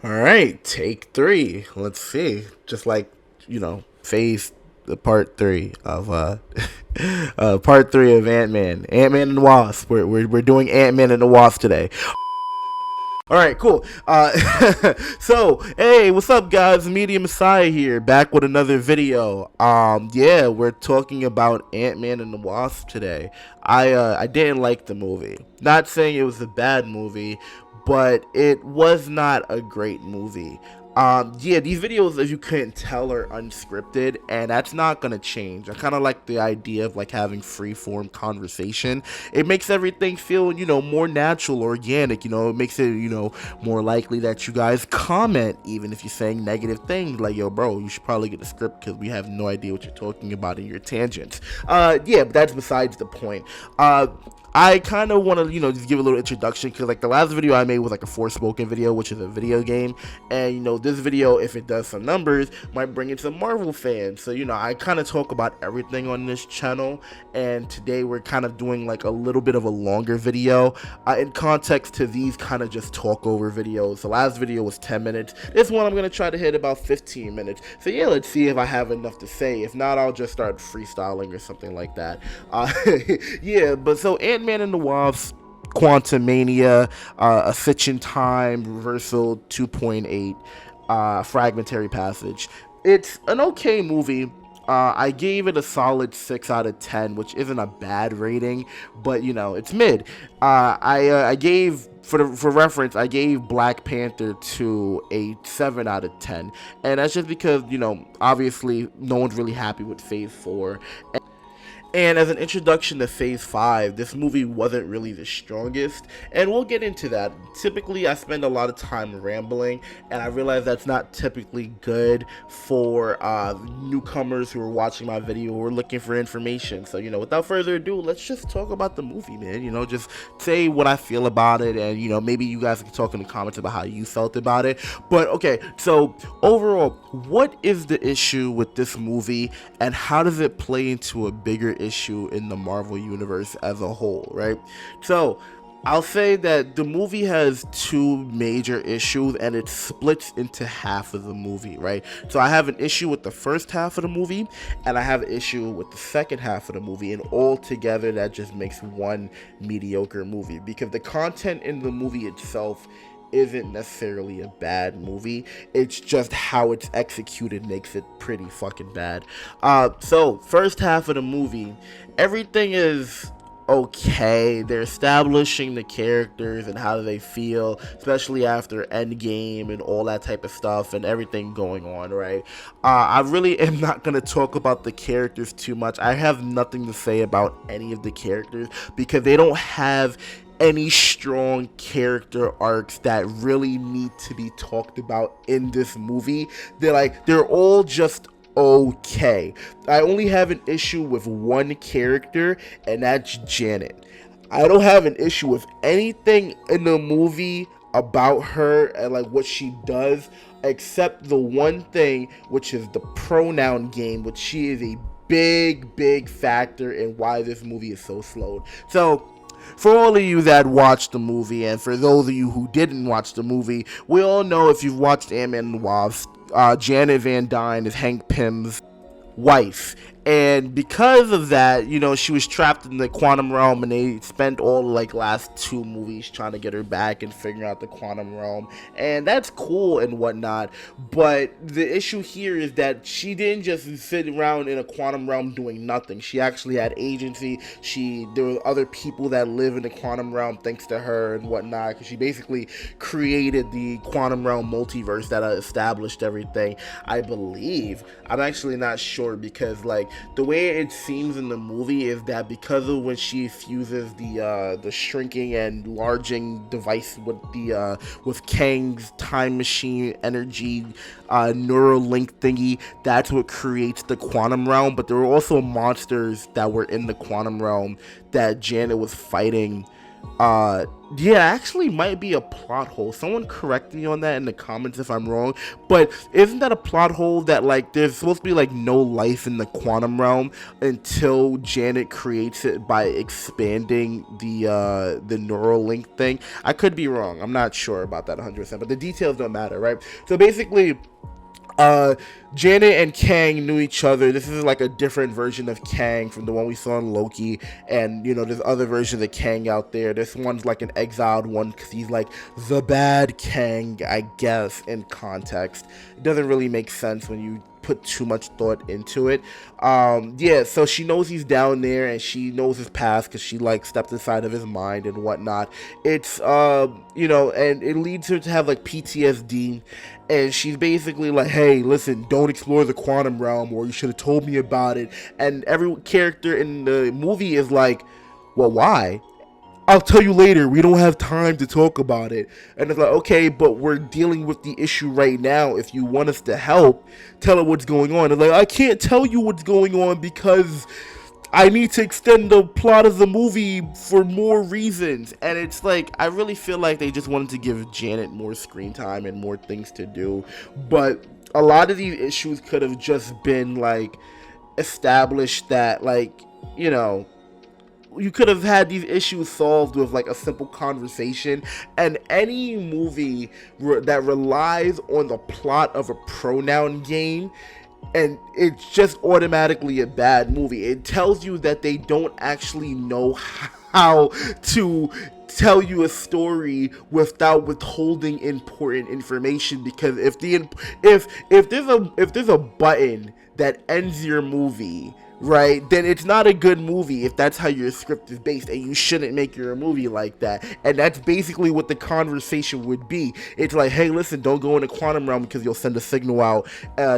All right, take three. Let's see. Just like, phase the part three of part three of Ant-Man. Ant-Man and the Wasp. We're doing Ant-Man and the Wasp today. All right, cool. So, hey, what's up, guys? Media Messiah here, back with another video. Yeah, we're talking about Ant-Man and the Wasp today. I didn't like the movie. Not saying it was a bad movie, but it was not a great movie. Yeah, these videos, as you couldn't tell, are unscripted, and that's not gonna change. I kind of like the idea of like having free form conversation. It makes everything feel, more natural, organic. It makes it, more likely that you guys comment, even if you're saying negative things. Like, yo, bro, you should probably get the script because we have no idea what you're talking about in your tangents. Yeah, but that's besides the point. I kind of want to, just give a little introduction because, like, the last video I made was like a Forspoken video, which is a video game, and this video, if it does some numbers, might bring in some Marvel fans. So I kind of talk about everything on this channel, and today we're kind of doing like a little bit of a longer video. In context to these kind of just talk over videos, the last video was 10 minutes. This one I'm gonna try to hit about 15 minutes. So yeah, let's see if I have enough to say. If not, I'll just start freestyling or something like that. Yeah, but so Ant-Man and the Wasp, Quantumania, Ascension Time, Reversal 2.8, Fragmentary Passage. It's an okay movie. I gave it a solid 6 out of 10, which isn't a bad rating, but it's mid. I gave, for reference, I gave Black Panther 2 a 7 out of 10, and that's just because obviously no one's really happy with Phase 4. And as an introduction to Phase 5, this movie wasn't really the strongest, and we'll get into that. Typically, I spend a lot of time rambling, and I realize that's not typically good for newcomers who are watching my video who are looking for information. So, without further ado, let's just talk about the movie, man. Just say what I feel about it, and, maybe you guys can talk in the comments about how you felt about it. But, okay, so overall, what is the issue with this movie, and how does it play into a bigger issue in the Marvel universe as a whole, right? So I'll say that the movie has two major issues, and it splits into half of the movie, right? So I have an issue with the first half of the movie, and I have an issue with the second half of the movie, and all together that just makes one mediocre movie, because the content in the movie itself isn't necessarily a bad movie. It's just how it's executed makes it pretty fucking bad. So first half of the movie, everything is okay. They're establishing the characters and how they feel, especially after Endgame and all that type of stuff and everything going on, right? I really am not going to talk about the characters too much. I have nothing to say about any of the characters because they don't have any strong character arcs that really need to be talked about in this movie. They're all just okay. I only have an issue with one character, and that's Janet. I don't have an issue with anything in the movie about her and like what she does, except the one thing, which is the pronoun game, which she is a big factor in why this movie is so slowed. So for all of you that watched the movie, and for those of you who didn't watch the movie, we all know, if you've watched Ant-Man and the Wasp, Janet Van Dyne is Hank Pym's wife, and because of that, she was trapped in the quantum realm, and they spent all like last two movies trying to get her back and figuring out the quantum realm, and that's cool and whatnot. But the issue here is that she didn't just sit around in a quantum realm doing nothing. She actually had agency. There were other people that live in the quantum realm thanks to her and whatnot, because she basically created the quantum realm multiverse that established everything, I believe. I'm actually not sure, because like the way it seems in the movie is that because of when she fuses the shrinking and enlarging device with Kang's time machine energy Neuralink thingy, that's what creates the quantum realm. But there were also monsters that were in the quantum realm that Janet was fighting Yeah, actually might be a plot hole. Someone correct me on that in the comments if I'm wrong. But isn't that a plot hole that like there's supposed to be like no life in the quantum realm until Janet creates it by expanding the neural link thing? I could be wrong. I'm not sure about that 100%, but the details don't matter, right? So basically, uh, Janet and Kang knew each other. This is like a different version of Kang from the one we saw in Loki, and you know, there's other versions of Kang out there. This one's like an exiled one because he's like the bad Kang, I guess. In context, it doesn't really make sense when you put too much thought into it. Yeah, so she knows he's down there and she knows his past because she like stepped inside of his mind and whatnot. It's you know, and it leads her to have like PTSD, and she's basically like, hey, listen, don't explore the quantum realm, or you should have told me about it. And every character in the movie is like, well, why? I'll tell you later. We don't have time to talk about it. And it's like, okay, but we're dealing with the issue right now. If you want us to help, tell her what's going on. And like, I can't tell you what's going on because I need to extend the plot of the movie for more reasons. And it's like, I really feel like they just wanted to give Janet more screen time and more things to do. But a lot of these issues could have just been like established that, like, you know, you could have had these issues solved with like a simple conversation. And any movie that relies on the plot of a pronoun game, and it's just automatically a bad movie. It tells you that they don't actually know how to tell you a story without withholding important information. Because if there's a button that ends your movie, right, then it's not a good movie if that's how your script is based, and you shouldn't make your movie like that. And that's basically what the conversation would be. It's like, hey, listen, don't go in the quantum realm because you'll send a signal out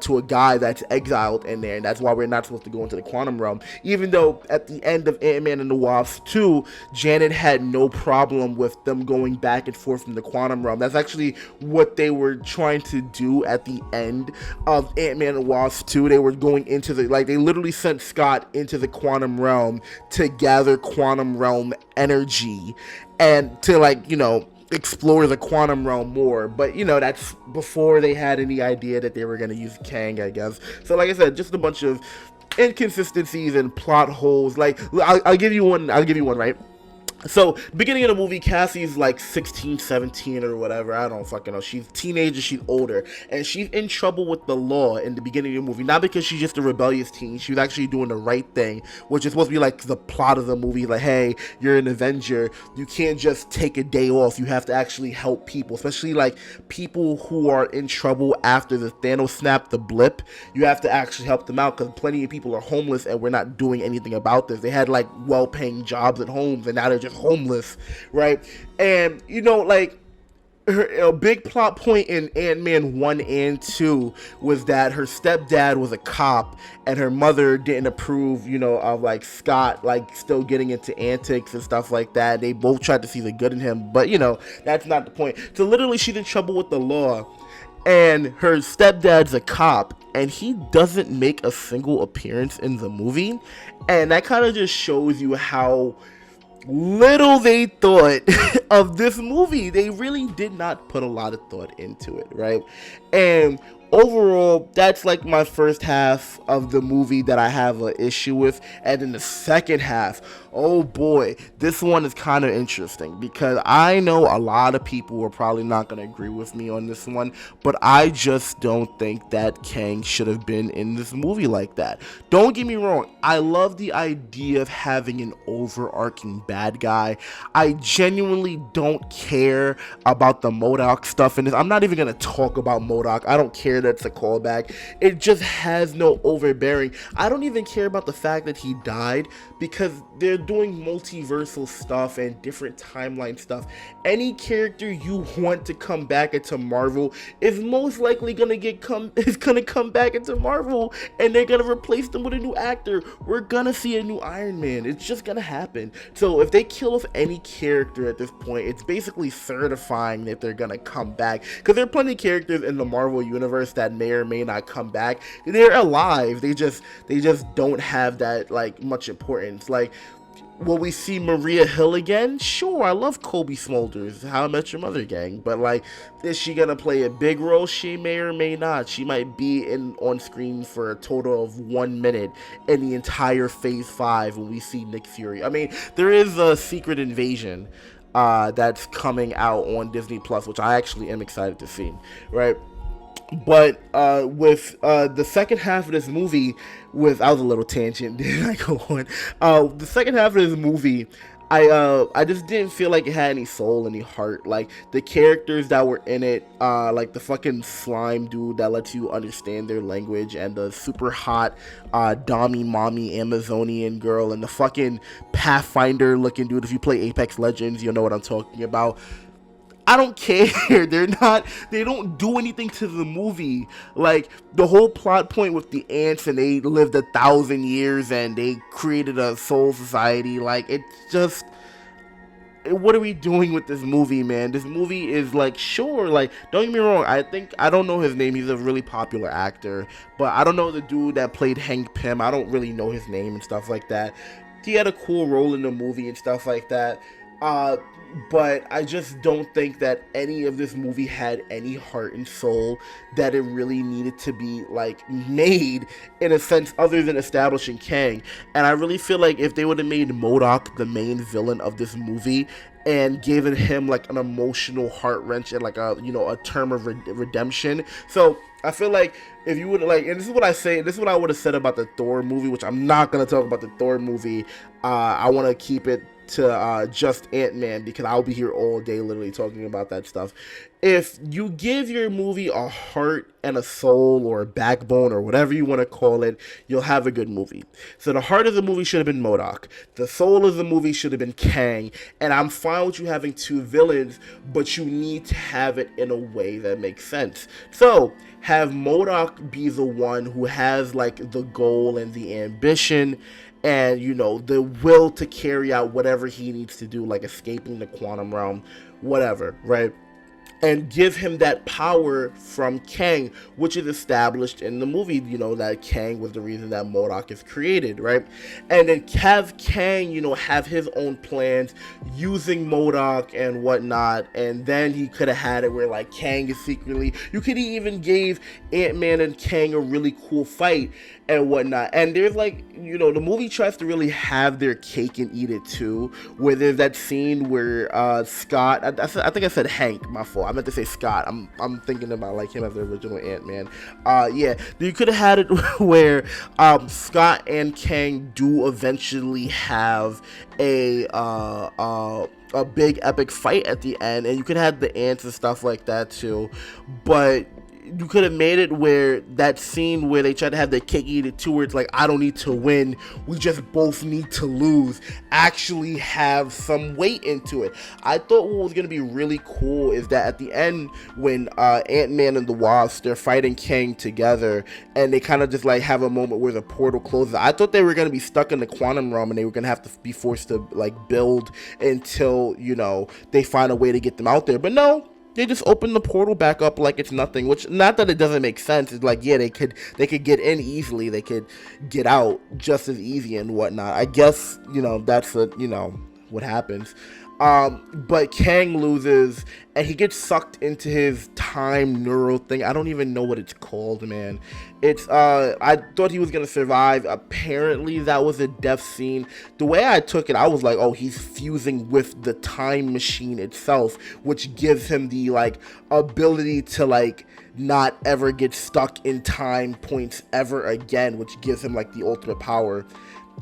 to a guy that's exiled in there, and that's why we're not supposed to go into the quantum realm. Even though at the end of Ant-Man and the Wasp 2, Janet had no problem with them going back and forth from the quantum realm. That's actually what they were trying to do at the end of Ant-Man and the Wasp 2. They were going into the, like, they literally sent Scott into the quantum realm to gather quantum realm energy and to, like, you know, explore the quantum realm more. But you know, that's before they had any idea that they were going to use Kang, I guess. So like I said, just a bunch of inconsistencies and plot holes. Like, I'll give you one, right? So, beginning of the movie, Cassie's like 16, 17 or whatever. I don't fucking know. She's a teenager, she's older. And she's in trouble with the law in the beginning of the movie. Not because she's just a rebellious teen. She was actually doing the right thing, which is supposed to be like the plot of the movie. Like, hey, you're an Avenger. You can't just take a day off. You have to actually help people. Especially like people who are in trouble after the Thanos snap, the blip. You have to actually help them out because plenty of people are homeless and we're not doing anything about this. They had like well-paying jobs at homes and now they're just homeless, right? And you know, like, a big plot point in Ant-Man 1 and 2 was that her stepdad was a cop and her mother didn't approve, you know, of like Scott like still getting into antics and stuff like that. They both tried to see the good in him, but you know, that's not the point. So literally she's in trouble with the law, and her stepdad's a cop, and he doesn't make a single appearance in the movie. And that kind of just shows you how little they thought of this movie. They really did not put a lot of thought into it, right? And overall, that's like my first half of the movie that I have an issue with. And then the second half, oh boy, this one is kind of interesting because I know a lot of people are probably not going to agree with me on this one, but I just don't think that Kang should have been in this movie like that. Don't get me wrong, I love the idea of having an overarching bad guy. I genuinely don't care about the MODOK stuff in this. I'm not even going to talk about MODOK. I don't care that's a callback. It just has no overbearing. I don't even care about the fact that he died because they're doing multiversal stuff and different timeline stuff. Any character you want to come back into Marvel is most likely gonna come back into Marvel, and they're gonna replace them with a new actor. We're gonna see a new Iron Man. It's just gonna happen. So if they kill off any character at this point, it's basically certifying that they're gonna come back, because there are plenty of characters in the Marvel universe that may or may not come back. They're alive. They just don't have that like much importance. Like, Will we see Maria Hill again? Sure, I love Kobe Smulders, How I Met Your Mother gang, but like, is she gonna play a big role? She may or may not. She might be in on screen for a total of 1 minute in the entire Phase 5 when we see Nick Fury. I mean, there is a Secret Invasion that's coming out on Disney Plus, which I actually am excited to see, right? But with the second half of this movie, I was a little tangent, didn't I go on? The second half of this movie, I just didn't feel like it had any soul, any heart. Like the characters that were in it, like the fucking slime dude that lets you understand their language, and the super hot Dami mommy Amazonian girl, and the fucking Pathfinder looking dude. If you play Apex Legends, you'll know what I'm talking about. I don't care. They don't do anything to the movie. Like, the whole plot point with the ants, and they lived 1,000 years and they created a soul society. Like, it's just, what are we doing with this movie, man? This movie is like, sure, like, don't get me wrong. I don't know his name. He's a really popular actor, but I don't know the dude that played Hank Pym. I don't really know his name and stuff like that. He had a cool role in the movie and stuff like that. But I just don't think that any of this movie had any heart and soul that it really needed to be, like, made in a sense other than establishing Kang. And I really feel like if they would have made MODOK the main villain of this movie and given him, like, an emotional heart wrench and, like, a term of redemption. So I feel like if you would, like, and this is what I would have said about the Thor movie, which I'm not going to talk about the Thor movie. I want to keep it to just Ant-Man, because I'll be here all day literally talking about that stuff. If you give your movie a heart and a soul or a backbone or whatever you want to call it, you'll have a good movie. So the heart of the movie should have been MODOK. The soul of the movie should have been Kang. And I'm fine with you having two villains, but you need to have it in a way that makes sense. So have MODOK be the one who has, like, the goal and the ambition and, you know, the will to carry out whatever he needs to do, like escaping the quantum realm, whatever, right? And give him that power from Kang, which is established in the movie, you know, that Kang was the reason that MODOK is created, right? And then have Kang, you know, have his own plans using MODOK and whatnot, and then he could have had it where, like, Kang is secretly, you could even gave Ant-Man and Kang a really cool fight and whatnot. And there's, like, you know, the movie tries to really have their cake and eat it too, where there's that scene where Scott, I think I said Hank, my fault, I meant to say Scott, I'm thinking about, like, him as the original Ant-Man. Yeah, you could have had it where Scott and Kang do eventually have a big epic fight at the end, and you could have the ants and stuff like that too, but you could have made it where that scene where they try to have their cake eat it too, where it's like, I don't need to win, we just both need to lose, actually have some weight into it. I thought what was going to be really cool is that at the end, when Ant-Man and the Wasp, they're fighting Kang together, and they kind of just, like, have a moment where the portal closes. I thought they were going to be stuck in the quantum realm, and they were going to have to be forced to, like, build until, you know, they find a way to get them out there. But no, they just open the portal back up like it's nothing, which, not that it doesn't make sense. It's like, yeah, they could get in easily. They could get out just as easy and whatnot. I guess, you know, that's what happens. But Kang loses, and he gets sucked into his time neural thing. I don't even know what it's called, man. It's, I thought he was gonna survive. Apparently that was a death scene. The way I took it, I was like, oh, he's fusing with the time machine itself, which gives him the, like, ability to, like, not ever get stuck in time points ever again, which gives him, like, the ultimate power.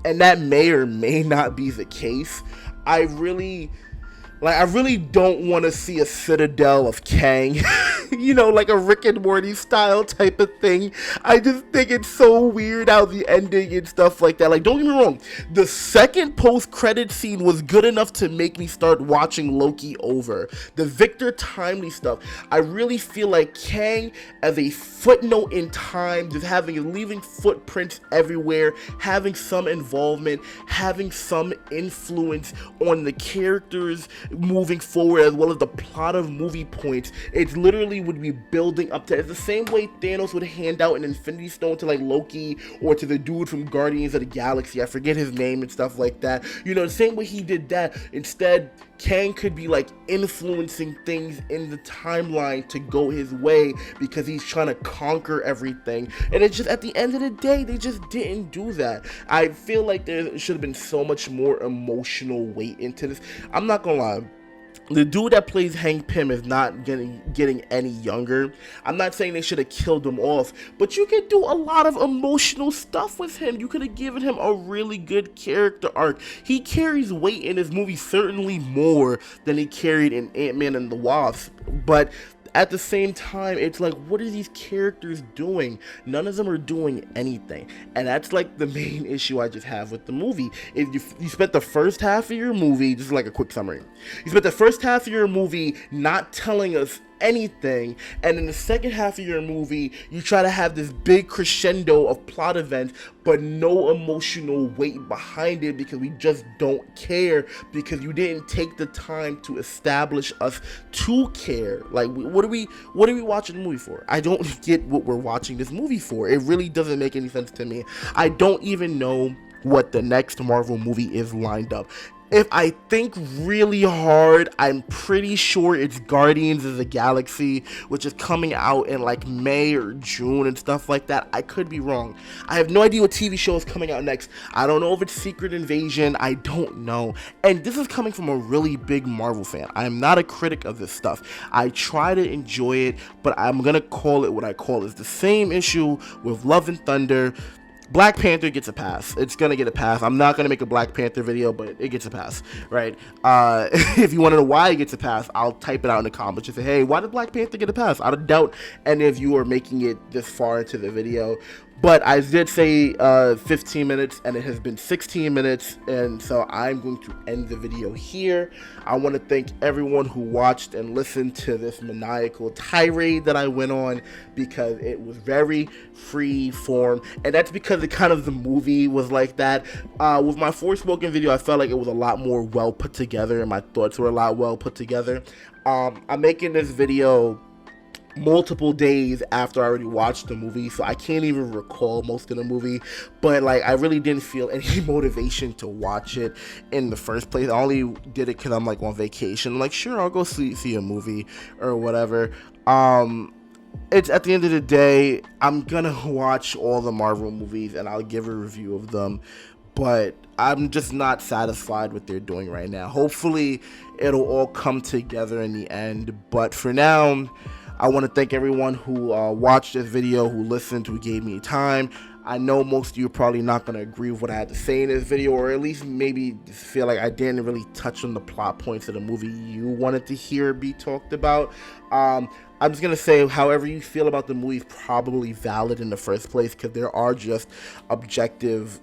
And that may or may not be the case. I really don't want to see a Citadel of Kang, you know, like a Rick and Morty style type of thing. I just think it's so weird how the ending and stuff like that. Like, don't get me wrong, the second post-credit scene was good enough to make me start watching Loki over. The Victor Timely stuff, I really feel like Kang as a footnote in time, just leaving footprints everywhere, having some involvement, having some influence on the characters moving forward, as well as the plot of movie points. It literally would be building up to it. It's the same way Thanos would hand out an Infinity Stone to like Loki or to the dude from Guardians of the Galaxy. I forget his name and stuff like that. You know, the same way he did that. Instead, Kang could be like influencing things in the timeline to go his way because he's trying to conquer everything. And it's just, at the end of the day, they just didn't do that. I feel like there should have been so much more emotional weight into this. I'm not gonna lie, the dude that plays Hank Pym is not getting any younger. I'm not saying they should have killed him off, but you could do a lot of emotional stuff with him. You could have given him a really good character arc. He carries weight in this movie, certainly more than he carried in Ant-Man and the Wasp, but at the same time, it's like, what are these characters doing? None of them are doing anything. And that's like the main issue I just have with the movie. If you spent the first half of your movie, just like a quick summary, you spent the first half of your movie not telling us anything, and in the second half of your movie you try to have this big crescendo of plot events but no emotional weight behind it because we just don't care, because you didn't take the time to establish us to care. Like, what are we watching the movie for? I don't get what we're watching this movie for. It really doesn't make any sense to me. I don't even know what the next Marvel movie is lined up. If I think really hard, I'm pretty sure it's Guardians of the Galaxy, which is coming out in like May or June and stuff like that. I could be wrong. I have no idea what TV show is coming out next. I don't know if it's Secret Invasion. I don't know. And this is coming from a really big Marvel fan. I am not a critic of this stuff. I try to enjoy it, but I'm going to call it what I call is the same issue with Love and Thunder. Black Panther gets a pass. It's gonna get a pass. I'm not gonna make a Black Panther video, but it gets a pass, right? If you want to know why it gets a pass, I'll type it out in the comments. Just say, hey, why did Black Panther get a pass? I don't doubt any of you are making it this far into the video. But I did say 15 minutes, and it has been 16 minutes, and so I'm going to end the video here. I want to thank everyone who watched and listened to this maniacal tirade that I went on, because it was very free form, and that's because the movie was like that. With my Forspoken video, I felt like it was a lot more well put together, and my thoughts were a lot well put together. I'm making this video multiple days after I already watched the movie, so I can't even recall most of the movie, but like, I really didn't feel any motivation to watch it in the first place. I only did it because I'm like on vacation. I'm like, sure, I'll go see a movie or whatever. It's, at the end of the day, I'm gonna watch all the Marvel movies and I'll give a review of them, but I'm just not satisfied with what they're doing right now. Hopefully it'll all come together in the end, but for now, I want to thank everyone who watched this video, who listened, who gave me time. I know most of you are probably not going to agree with what I had to say in this video, or at least maybe feel like I didn't really touch on the plot points of the movie you wanted to hear be talked about. I'm just going to say, however you feel about the movie is probably valid in the first place, because there are just objective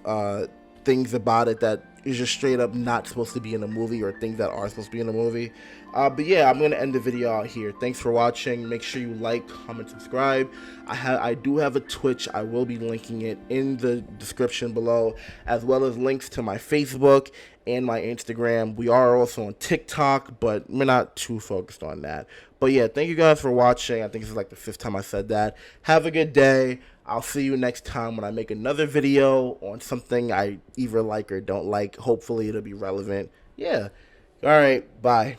things about it that is just straight up not supposed to be in a movie, or things that are supposed to be in a movie. But yeah, I'm gonna end the video out here. Thanks for watching. Make sure you like, comment, subscribe. I do have a Twitch. I will be linking it in the description below, as well as links to my Facebook and my Instagram. We are also on TikTok, but we're not too focused on that. But yeah, thank you guys for watching. I think this is like the 5th time I said that. Have a good day. I'll see you next time when I make another video on something I either like or don't like. Hopefully it'll be relevant. Yeah. All right. Bye.